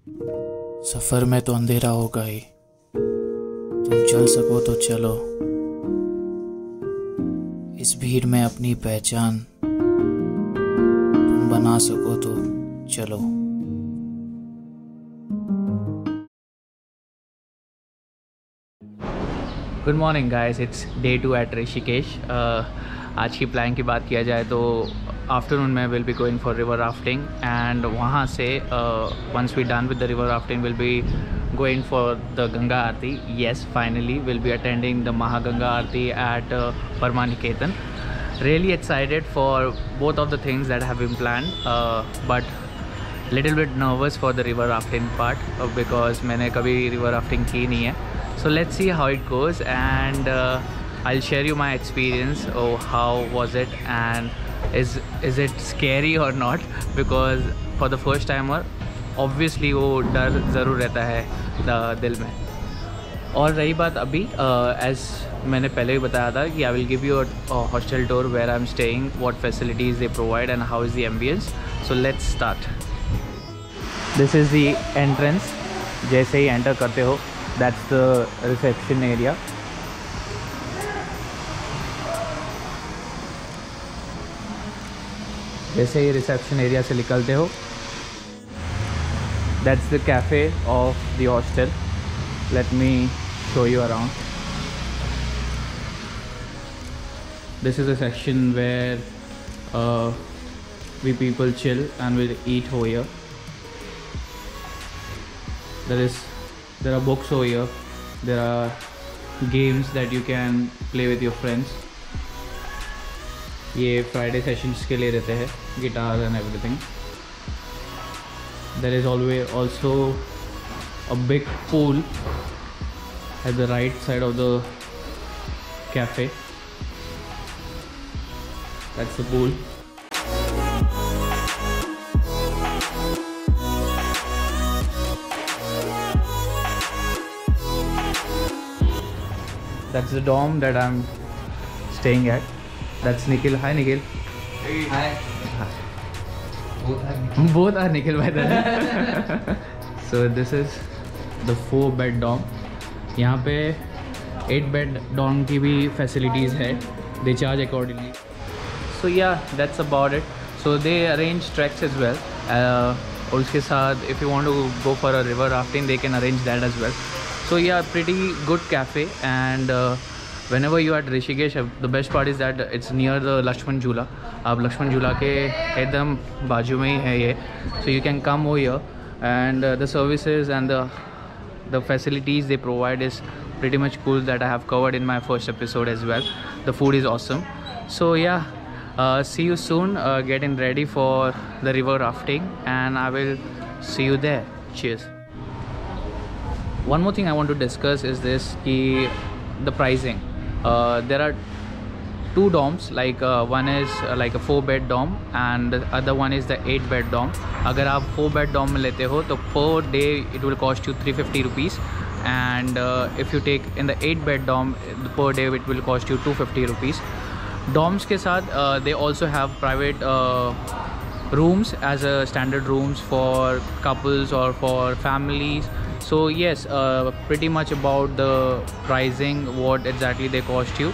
सफर में तो अंधेरा होगा ही, तुम चल सको तो चलो, इस भीड़ में अपनी पहचान तुम बना सको तो चलो। Good morning guys, it's day 2 at Rishikesh. आज की प्लान की बात किया जाए तो आफ्टरनून में will be going for river rafting and वहाँ से once we done with the river rafting will be going for the Ganga Aarti. Yes, finally we'll be attending the Mahaganga Aarti at Paramaniketan. Really excited for both of the things that have been planned, but little bit nervous for the river rafting part because मैंने कभी river rafting की नहीं है. So let's see how it goes and I'll share you my experience. Oh, how was it and is it scary or not? Because for the first timer obviously वो डर ज़रूर रहता है दिल में। और रही बात अभी एज़ मैंने पहले भी बताया था कि I will give you a hostel tour where I am staying, what facilities they provide and how is the ambience. So let's start. This is the entrance. जैसे ही एंटर करते हो दैट्स द रिसेप्शन एरिया। जैसे ही reception area से निकलते हो that's the cafe of the hostel. Let me show you around. This is a section where we people chill and we'll eat over here. There are books over here. There are games that you can play with your friends. ये Friday sessions के लिए रहते हैं, guitar and everything. There is always also a big pool at the right side of the cafe. That's the pool. That's the dorm that I'm staying at. That's Nikhil. Hi Nikhil. Hey. Hi. Both are Nikhil by the way. So this is the 4-bed dorm. यहाँ पे 8-bed dorm की भी facilities है. They charge accordingly. So yeah, that's about it. So they arrange treks as well. और उसके साथ if you want to go for a river rafting, they can arrange that as well. So yeah, pretty good cafe and whenever you are at Rishikesh, the best part is that it's near the Lakshman Jhula. अब लक्ष्मण झूला के एकदम बाजू में ही है ये. So you can come over here and the services and the facilities they provide is pretty much cool that I have covered in my first episode as well. The food is awesome. So yeah, see you soon. Getting ready for the river rafting and I will see you there. Cheers. One more thing I want to discuss is this, the pricing. There are 2 dorms, like one is like a 4-bed dorm and the other one is the 8-bed dorm. अगर आप 4-bed dorm में लेते हो तो per day it will cost you 350 rupees and if you take in the 8-bed dorm per day it will cost you 250 rupees. Dorms के साथ they also have private rooms as a standard rooms for couples or for families. So yes, pretty much about the pricing, what exactly they cost you.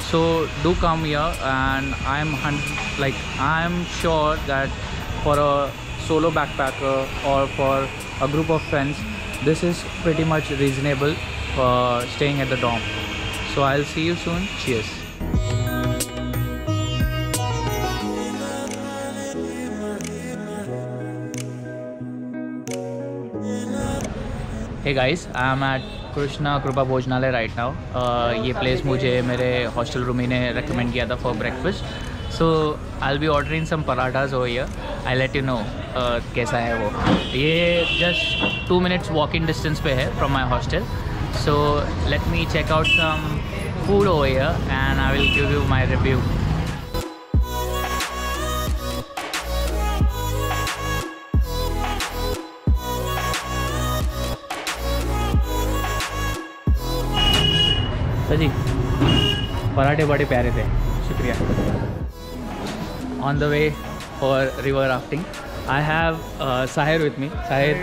So do come here and I'm sure that for a solo backpacker or for a group of friends, this is pretty much reasonable for staying at the dorm. So I'll see you soon. Cheers. Hey guys, I am at Krishna Krupa Bhojanalaya right now. ये place मुझे मेरे hostel roomie ने recommend किया था for breakfast. So I'll be ordering some parathas over here. I'll let you know कैसा है वो. ये just 2 minutes walking distance पे है from my hostel. So let me check out some food over here and I will give you my review. जी पराठे बड़े प्यारे थे, शुक्रिया। On the way for river rafting I have Sahir with me. Sahir,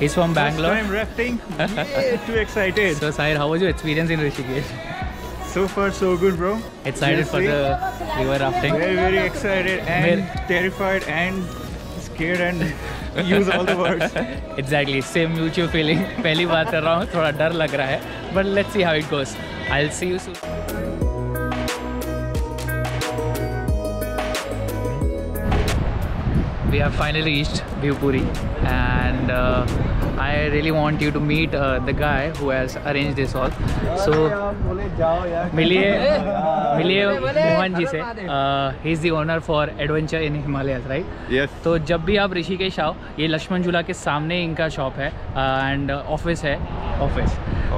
He's from Bangalore. First time rafting. Yeah, too excited. So Sahir, how was your experience in Rishikesh? So far so good, bro. Excited for Seriously, the river rafting? very excited and terrified and scared and use all the words. Exactly, same mutual feeling. पहली बार कर रहा हूँ, थोड़ा डर लग रहा है, but let's see how it goes. I'll see you soon. We have finally reached Bhivpuri, and I really want you to meet the guy who has arranged this all. So मिलिए मोहन जी से. He is the owner for Adventure in Himalayas, right? Yes. तो जब भी आप ऋषिकेश आओ, ये लक्ष्मण झूला के सामने इनका शॉप है एंड ऑफिस है.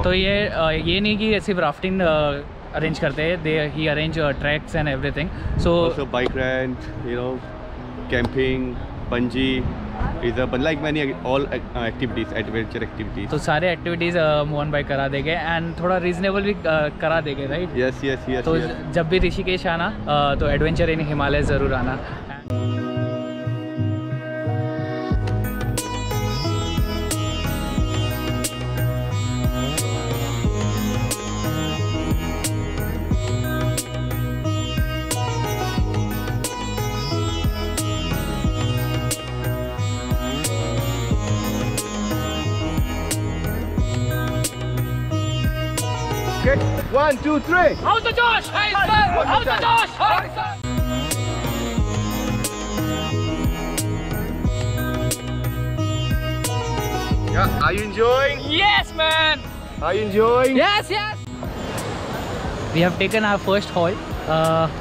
तो ये नहीं कि सिर्फ राफ्टिंग अरेंज करते हैं, he arrange tracks and everything. So Also bike rent, you know, camping, bungee, but like many all activities, adventure activities. तो सारे एक्टिविटीज़ मोहन भाई करा देंगे एंड थोड़ा रीजनेबल भी करा देंगे, राइट? Yes. तो जब भी ऋषिकेश आना तो एडवेंचर इन हिमालय ज़रूर आना. Okay, 1, 2, 3. How's the Josh? How's the Josh? Yeah, are you enjoying? Yes, man. Are you enjoying? Yes. We have taken our first halt.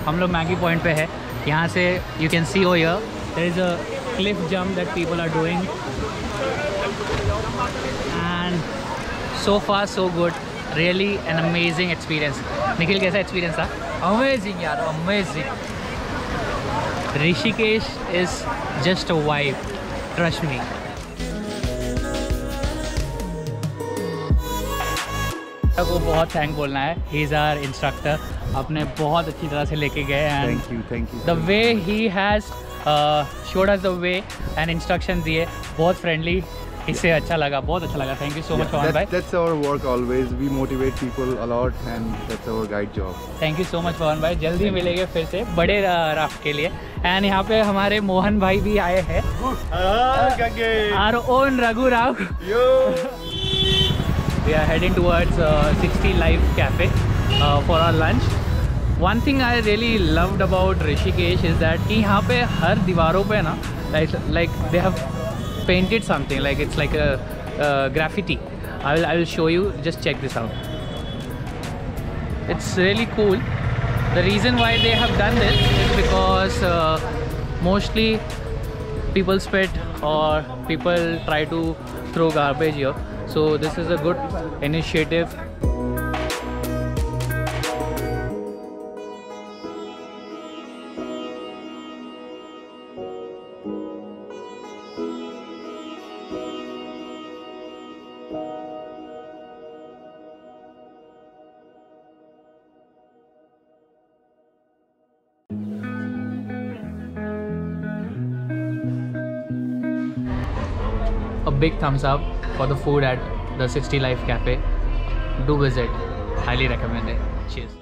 हम लोग मैगी पॉइंट पे है. यहाँ से you can see over here there is a cliff jump that people are doing, and so far so good. Really an amazing experience. Nikhil, कैसा experience था? Amazing यार, amazing. Rishikesh is just a vibe. Trust me. को बहुत thank बोलना है. He is our instructor. आपने बहुत अच्छी तरह से लेके गए and Thank you. the way he has showed us the way and instructions दिए, बहुत friendly. इससे अच्छा लगा, बहुत अच्छा लगा. Thank you so much Mohan भाई. That's our work always. We motivate people a lot and that's our guide job. Thank you so much Mohan भाई. जल्दी मिलेंगे फिर से बड़े राफ्ट के लिए. एंड यहाँ पे हमारे मोहन भाई भी आए हैं. Our own Raghu Rao. We are heading towards 60 Life Cafe for our lunch. One thing I really loved about Rishikesh is that कि यहाँ पे हर दीवारों पे ना like they have painted something, like it's like a graffiti. I will show you. Just check this out. It's really cool. The reason why they have done this is because mostly people spit or people try to throw garbage here. So this is a good initiative. A big thumbs up for the food at the 60 Life Cafe. Do visit. Highly recommend it. Cheers.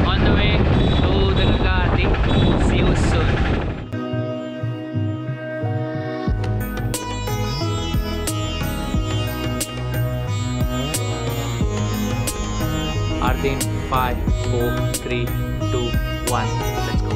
On the way to the Ganga Aarti. See you soon. Aarti in 5, 4, 3, 2, 1. Let's go.